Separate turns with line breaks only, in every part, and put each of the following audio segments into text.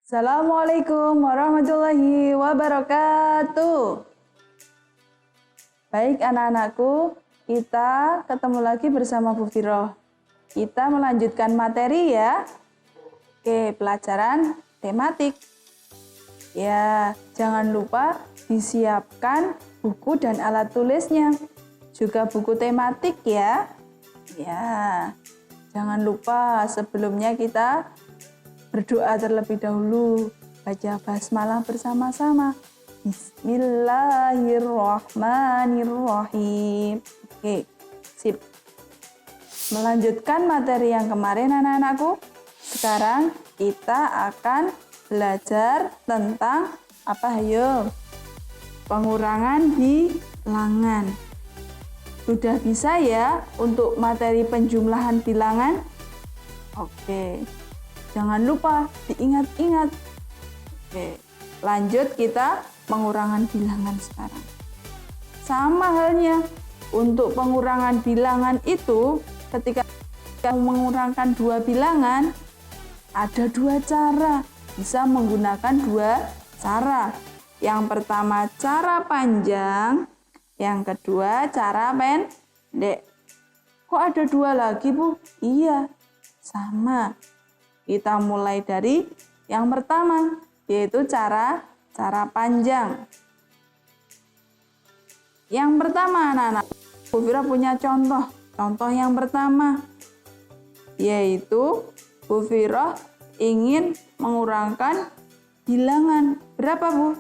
Assalamualaikum warahmatullahi wabarakatuh. Baik anak-anakku, kita ketemu lagi bersama Bu Firoh. Kita melanjutkan materi ya. Oke, pelajaran tematik. Ya, jangan lupa disiapkan buku dan alat tulisnya. Juga buku tematik ya. Ya, jangan lupa sebelumnya kita berdoa terlebih dahulu, baca basmalah bersama-sama. Bismillahirrahmanirrahim. Oke, sip. Melanjutkan materi yang kemarin anak-anakku. Sekarang kita akan belajar tentang apa ayo? Pengurangan bilangan. Sudah bisa ya untuk materi penjumlahan bilangan? Oke. Jangan lupa diingat-ingat. Oke, lanjut kita pengurangan bilangan sekarang. Sama halnya, untuk pengurangan bilangan itu, ketika kita mengurangkan dua bilangan, ada dua cara. Bisa menggunakan dua cara. Yang pertama cara panjang, yang kedua cara pendek. Kok ada dua lagi, Bu? Iya, sama. Kita mulai dari yang pertama, yaitu cara panjang. Yang pertama, anak-anak, Bu Fira punya contoh. Contoh yang pertama, yaitu Bu Fira ingin mengurangkan bilangan. Berapa, Bu?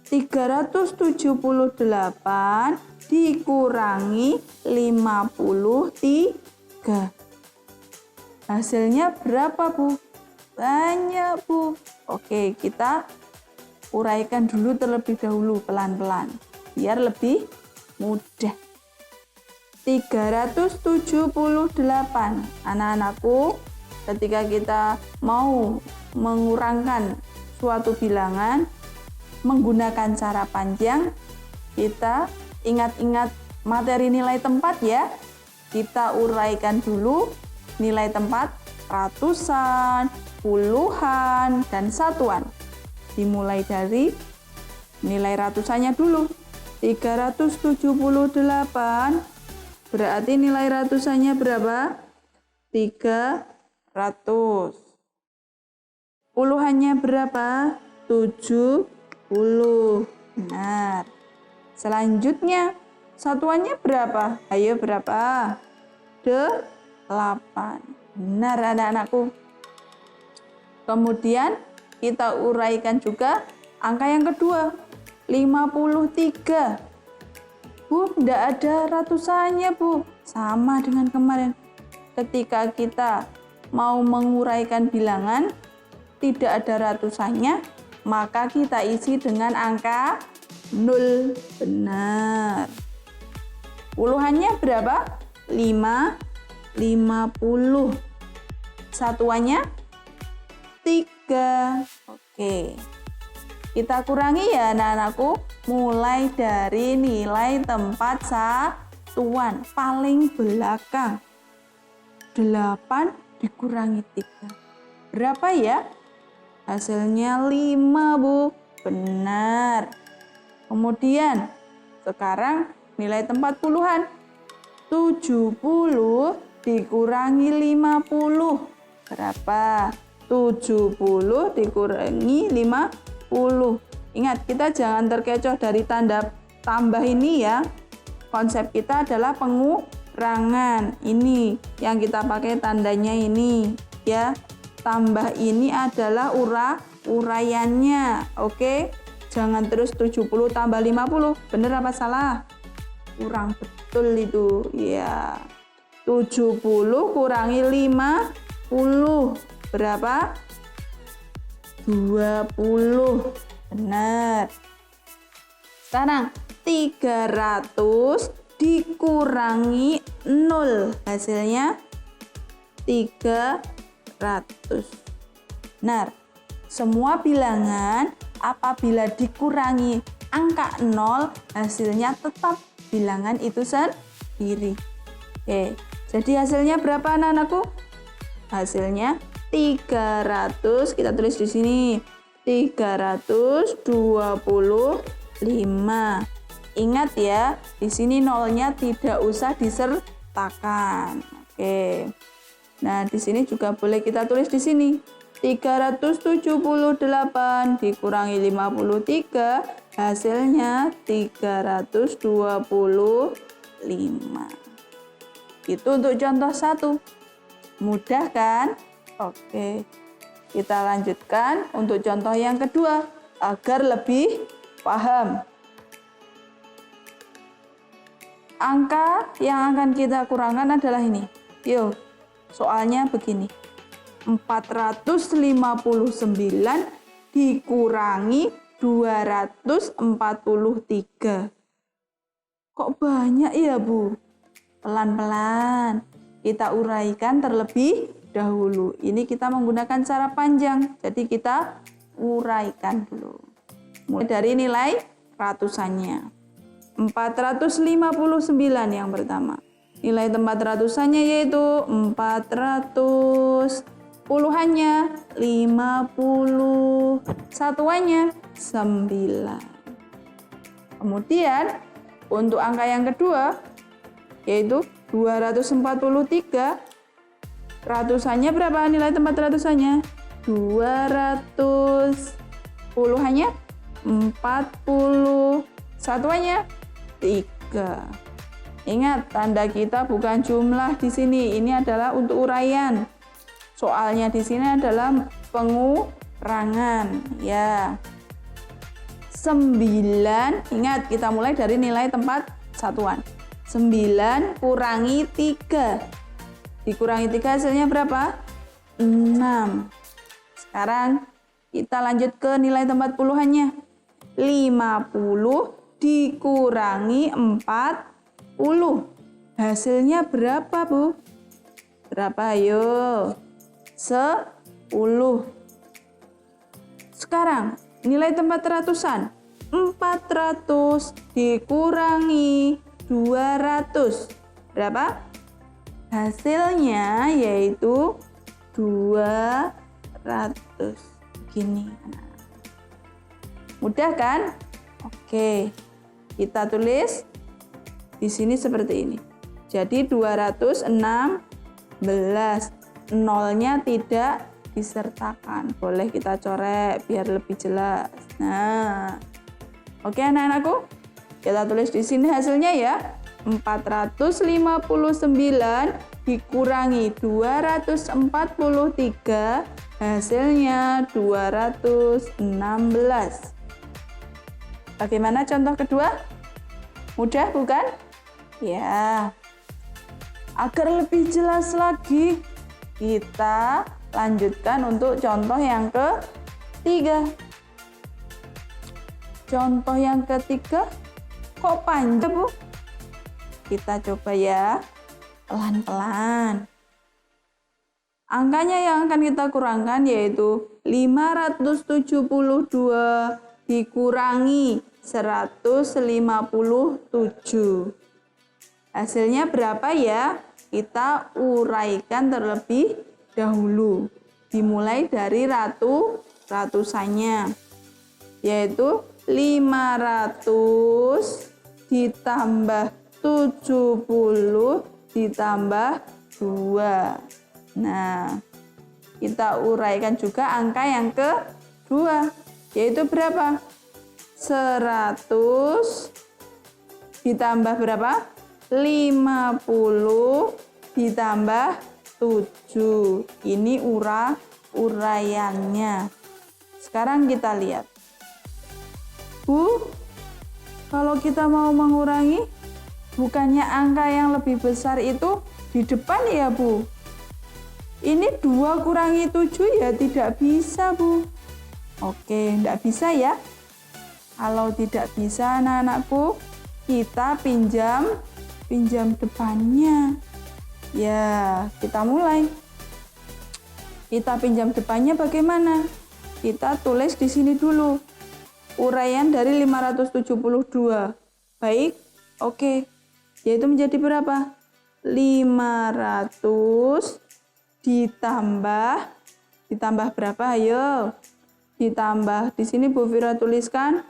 378 dikurangi 53. Hasilnya berapa, Bu? Banyak, Bu. Oke, kita uraikan dulu terlebih dahulu pelan-pelan biar lebih mudah. 378. Anak-anakku, ketika kita mau mengurangkan suatu bilangan menggunakan cara panjang, kita ingat-ingat materi nilai tempat ya. Kita uraikan dulu nilai tempat ratusan, puluhan, dan satuan. Dimulai dari nilai ratusannya dulu. 378 berarti nilai ratusannya berapa? 300. Puluhannya berapa? 70. Benar. Selanjutnya satuannya berapa? Ayo berapa? 8. Benar anak-anakku. Kemudian kita uraikan juga angka yang kedua, 53. Bu, tidak ada ratusannya, Bu. Sama dengan kemarin. Ketika kita mau menguraikan bilangan, tidak ada ratusannya, maka kita isi dengan angka 0. Benar. Puluhannya berapa? 50. Satuannya 3. Oke. Kita kurangi ya anak-anakku, mulai dari nilai tempat satuan paling belakang. 8 dikurangi 3. Berapa ya? Hasilnya 5, Bu. Benar. Kemudian sekarang nilai tempat puluhan. 70 dikurangi 50. Berapa? 70 dikurangi 50. Ingat, kita jangan terkecoh dari tanda tambah ini ya. Konsep kita adalah pengurangan. Ini yang kita pakai tandanya ini ya. Tambah ini adalah uraiannya. Oke? Jangan terus 70 tambah 50. Bener apa salah? Kurang betul itu. Ya. 70 kurangi 50. Berapa? 20. Benar. Sekarang 300 dikurangi 0. Hasilnya 300. Benar. Semua bilangan apabila dikurangi angka 0, hasilnya tetap bilangan itu sendiri. Oke. Jadi hasilnya berapa anak-anakku? Hasilnya 300, kita tulis di sini. 325. Ingat ya, di sini nolnya tidak usah disertakan. Oke. Nah, di sini juga boleh kita tulis di sini. 378 dikurangi 53, hasilnya 325. Itu untuk contoh 1. Mudah kan? Oke. Kita lanjutkan untuk contoh yang kedua agar lebih paham. Angka yang akan kita kurangkan adalah ini. Yuk, soalnya begini. 459 dikurangi 243. Kok banyak ya, Bu? Pelan-pelan. Kita uraikan terlebih dahulu. Ini kita menggunakan cara panjang. Jadi kita uraikan dulu. Mulai dari nilai ratusannya. 459 yang pertama. Nilai tempat ratusannya yaitu 400. Puluhannya 50. Satuannya 9. Kemudian untuk angka yang kedua yaitu 243. Ratusannya berapa nilai tempat ratusannya? 200. Puluhannya 40. Satuannya 3. Ingat, tanda kita bukan jumlah di sini. Ini adalah untuk uraian. Soalnya di sini adalah pengurangan, ya. 9, ingat kita mulai dari nilai tempat satuan. 9 kurangi 3. Dikurangi 3 hasilnya berapa? 6. Sekarang kita lanjut ke nilai tempat puluhannya. 50 dikurangi 40. Hasilnya berapa, Bu? Berapa, ayo? 10. Sekarang nilai tempat ratusan. 400 dikurangi 200. Berapa? Hasilnya yaitu 200. Gini. Mudah kan? Oke. Kita tulis di sini seperti ini. Jadi 216. Nolnya tidak disertakan. Boleh kita coret biar lebih jelas. Nah. Oke anak-anakku. Kita tulis di sini hasilnya ya. 459 dikurangi 243, hasilnya 216. Bagaimana contoh kedua? Mudah bukan? Ya. Agar lebih jelas lagi, kita lanjutkan untuk contoh yang ketiga. Contoh yang ketiga, kok panjang, Bu? Kita coba ya, pelan-pelan. Angkanya yang akan kita kurangkan yaitu 572 dikurangi 157. Hasilnya berapa ya? Kita uraikan terlebih dahulu. Dimulai dari ratusannya, yaitu 500 ditambah 70 ditambah 2. Nah, kita uraikan juga angka yang kedua, yaitu berapa? 100 ditambah berapa? 50 ditambah 7. Ini uraiannya. Sekarang kita lihat. Bu, kalau kita mau mengurangi, bukannya angka yang lebih besar itu di depan ya, Bu? Ini 2 kurangi 7 ya tidak bisa, Bu. Oke, tidak bisa ya. Kalau tidak bisa anak-anakku, kita pinjam depannya. Ya, kita mulai. Kita pinjam depannya bagaimana? Kita tulis di sini dulu. Uraian dari 572. Baik, oke. Yaitu menjadi berapa? 500 ditambah berapa? Ayo. ditambah, di sini Bu Vira tuliskan,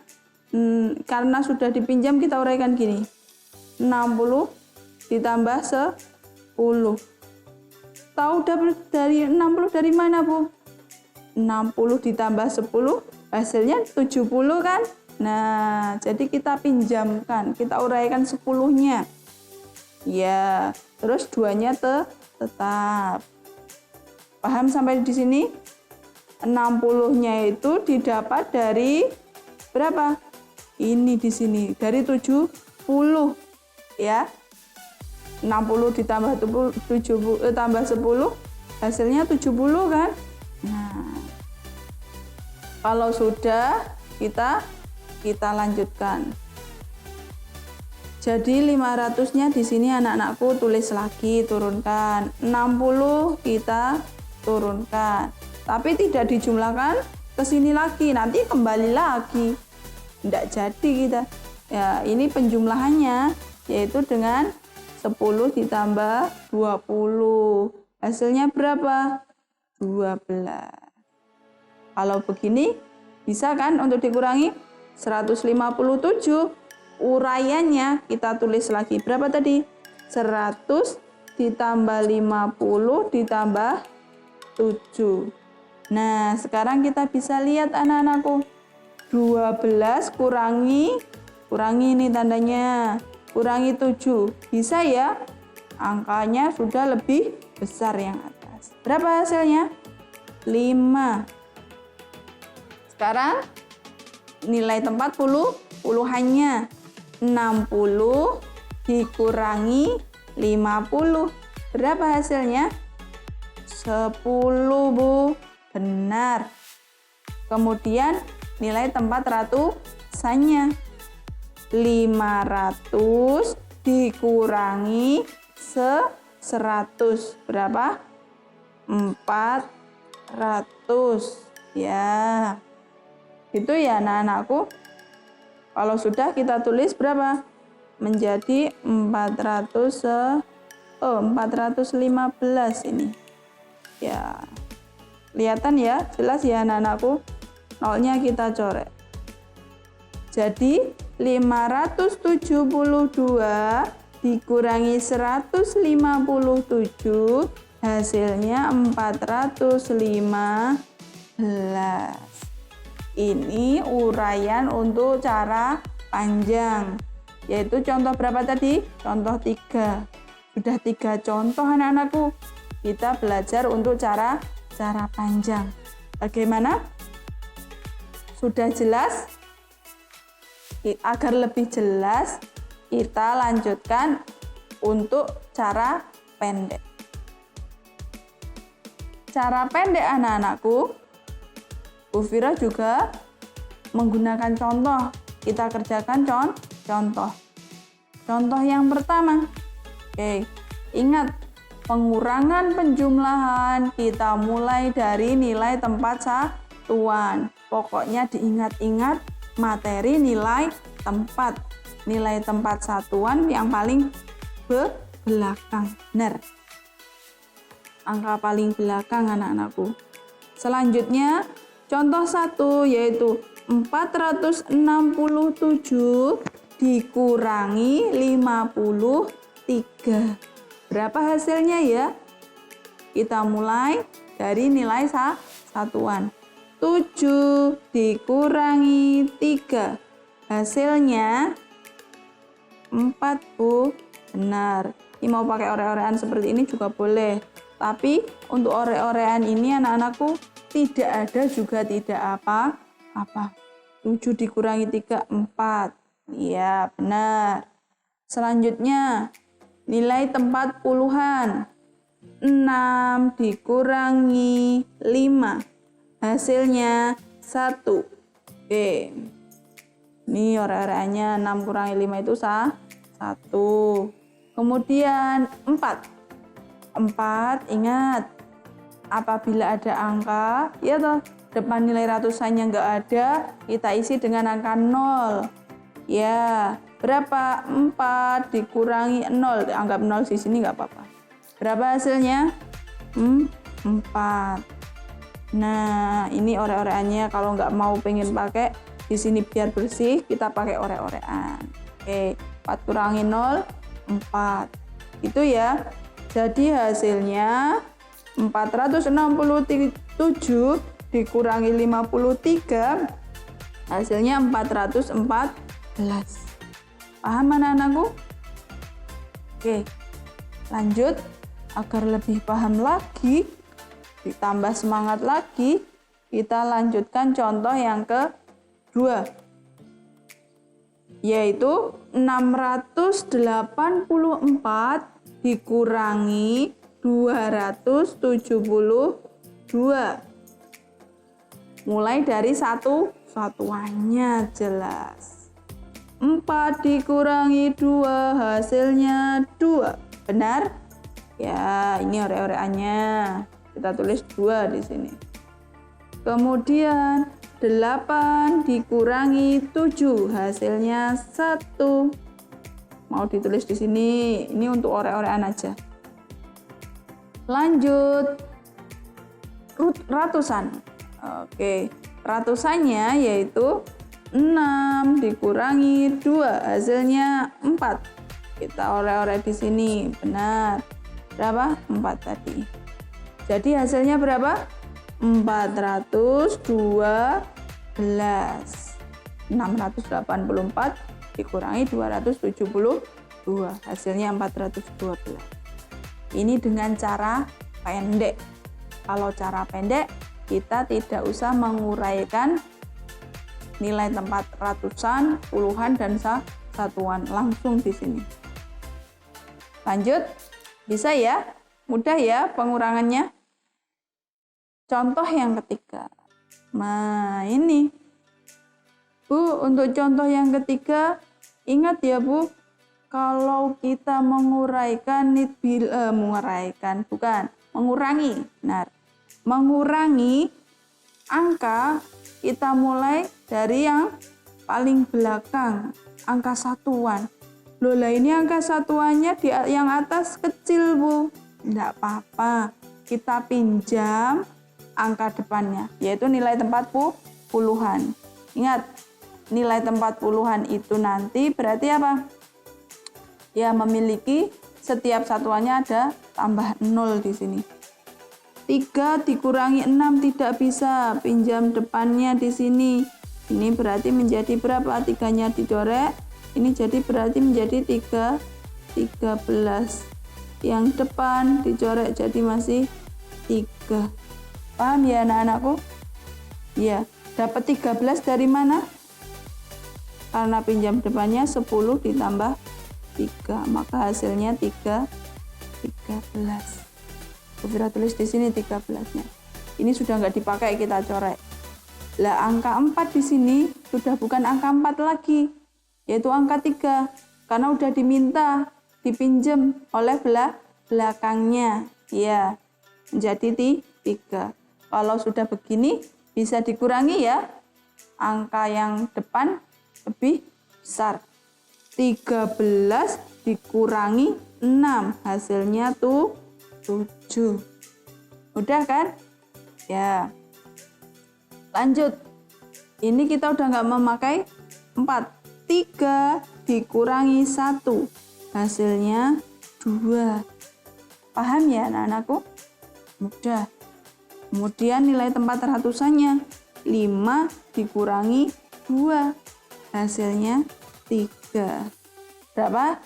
karena sudah dipinjam kita uraikan gini, 60 ditambah 10. Tahu dari 60 dari mana, Bu? 60 ditambah 10 hasilnya 70 kan? Nah, jadi kita pinjamkan, kita uraikan 10-nya. Ya, terus 2-nya tetap. Paham sampai di sini? 60-nya itu didapat dari berapa? Ini di sini, dari 70 ya. 60 ditambah tambah 10 hasilnya 70 kan? Nah, kalau sudah kita lanjutkan. Jadi 500-nya di sini anak-anakku tulis lagi, turunkan. 60 kita turunkan. Tapi tidak dijumlahkan ke sini lagi, nanti kembali lagi. Tidak jadi kita. Ya, ini penjumlahannya yaitu dengan 10 ditambah 20. Hasilnya berapa? 12. Kalau begini bisa kan untuk dikurangi? 157. Uraiannya kita tulis lagi. Berapa tadi? 100 ditambah 50 ditambah 7. Nah, sekarang kita bisa lihat anak-anakku. 12 kurangi ini tandanya. Kurangi 7. Bisa ya? Angkanya sudah lebih besar yang atas. Berapa hasilnya? 5. Sekarang nilai tempat puluhannya. 60 dikurangi 50. Berapa hasilnya? 10, Bu. Benar. Kemudian nilai tempat ratusannya. 500 dikurangi 100. Berapa? 400. Ya. Itu ya anak-anakku. Kalau sudah kita tulis berapa? Menjadi 415 ini. Ya. Kelihatan ya? Jelas ya anak-anakku? Nolnya kita coret. Jadi 572 dikurangi 157 hasilnya 415. Ini uraian untuk cara panjang. Yaitu contoh berapa tadi? Contoh 3. Sudah 3 contoh anak-anakku. Kita belajar untuk cara panjang. Bagaimana? Sudah jelas? Agar lebih jelas, kita lanjutkan untuk cara pendek. Cara pendek anak-anakku, Bu Vira juga menggunakan contoh. Kita kerjakan contoh. Contoh yang pertama. Oke, ingat pengurangan penjumlahan kita mulai dari nilai tempat satuan. Pokoknya diingat-ingat materi nilai tempat. Nilai tempat satuan yang paling belakang. Benar. Angka paling belakang anak-anakku. Selanjutnya contoh 1 yaitu 467 dikurangi 53. Berapa hasilnya ya? Kita mulai dari nilai satuan. 7 dikurangi 3. Hasilnya 4, Bu. Benar. Ini mau pakai ore-orean seperti ini juga boleh. Tapi untuk ore-orean ini anak-anakku tidak ada juga tidak apa-apa. 7 dikurangi 3, 4. Iya, benar. Selanjutnya, nilai tempat puluhan. 6 dikurangi 5. Hasilnya 1. Oke. Ini ore-oreannya 6 kurangi 5 itu 1. Kemudian 4. 4, ingat. Apabila ada angka, ya toh, depan nilai ratusannya nggak ada, kita isi dengan angka 0. Ya, berapa? 4 dikurangi 0. Anggap 0 di sini nggak apa-apa. Berapa hasilnya? 4. Nah, ini orek-orekannya. Kalau nggak mau pengen pakai di sini biar bersih, kita pakai orek-orekan. Oke, 4 kurangi 0, 4. Itu ya. Jadi hasilnya 467 dikurangi 53, hasilnya 414. Paham anak-anakku? Oke, lanjut. Agar lebih paham lagi, ditambah semangat lagi, kita lanjutkan contoh yang kedua, yaitu 684 dikurangi 272. Mulai dari satuannya jelas. 4 dikurangi 2 hasilnya 2. Benar? Ya, ini orek-orekannya. Kita tulis 2 di sini. Kemudian 8 dikurangi 7 hasilnya 1. Mau ditulis di sini. Ini untuk orek-orekan aja. Lanjut. Ratusan. Oke, ratusannya yaitu 6 dikurangi 2 hasilnya 4. Kita orek-orek di sini. Benar. Berapa? 4 tadi. Jadi hasilnya berapa? 412. 684 dikurangi 272. Hasilnya 412. Ini dengan cara pendek. Kalau cara pendek, kita tidak usah menguraikan nilai tempat ratusan, puluhan, dan satuan. Langsung di sini. Lanjut. Bisa ya? Mudah ya pengurangannya? Contoh yang ketiga. Nah, ini. Bu, untuk contoh yang ketiga, ingat ya Bu, kalau kita mengurangi. Benar. Mengurangi angka, kita mulai dari yang paling belakang, angka satuan. Loh lah, ini angka satuannya di yang atas kecil Bu. Enggak apa-apa, kita pinjam angka depannya, yaitu nilai tempat puluhan. Ingat, nilai tempat puluhan itu nanti berarti apa? Ya, memiliki setiap satuannya ada tambah 0 di sini. 3 dikurangi 6 tidak bisa, pinjam depannya di sini. Ini berarti menjadi berapa? 3-nya dicorek. Ini jadi berarti menjadi 13. Yang depan dicorek jadi masih 3. Paham ya anak-anakku? Ya, dapat 13 dari mana? Karena pinjam depannya 10 ditambah 3, maka hasilnya 13. Kufira tulis di sini 13-nya. Ini sudah nggak dipakai, kita coret. Lah, angka 4 di sini sudah bukan angka 4 lagi, yaitu angka 3. Karena udah diminta, dipinjam oleh belakangnya. Ya, menjadi 3. Kalau sudah begini, bisa dikurangi ya. Angka yang depan lebih besar. 13 dikurangi 6, hasilnya tuh 7. Udah kan? Ya. Lanjut. Ini kita udah nggak memakai 4. 3 dikurangi 1, hasilnya 2. Paham ya anak-anakku? Mudah. Kemudian nilai tempat ratusannya 5 dikurangi 2, hasilnya 3. Berapa?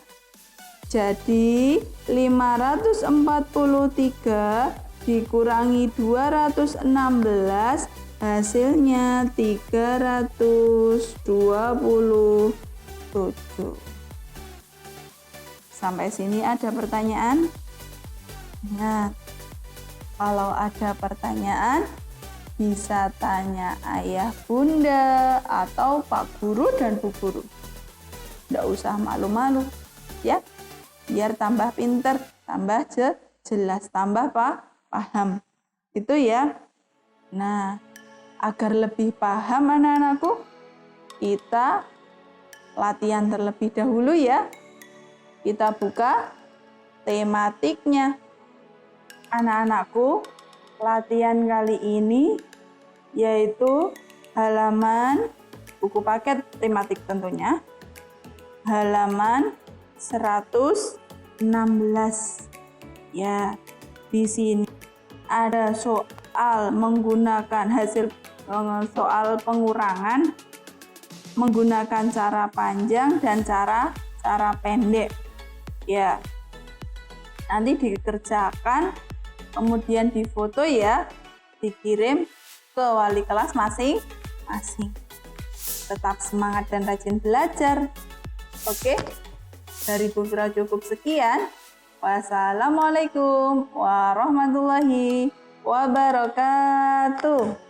Jadi 543 dikurangi 216, hasilnya 327. Sampai sini ada pertanyaan? Ingat, kalau ada pertanyaan bisa tanya ayah bunda atau pak guru dan bu guru. Nggak usah malu-malu ya, biar tambah pinter, tambah jelas, tambah paham. Itu ya. Nah, agar lebih paham anak-anakku, kita latihan terlebih dahulu ya. Kita buka tematiknya. Anak-anakku, latihan kali ini yaitu halaman buku paket tematik tentunya, halaman 116. Ya, di sini ada soal menggunakan soal pengurangan menggunakan cara panjang dan cara pendek. Ya, nanti dikerjakan, kemudian difoto ya, dikirim ke wali kelas masing-masing. Tetap semangat dan rajin belajar. Oke, dari Bu Fira cukup sekian. Wassalamualaikum warahmatullahi wabarakatuh.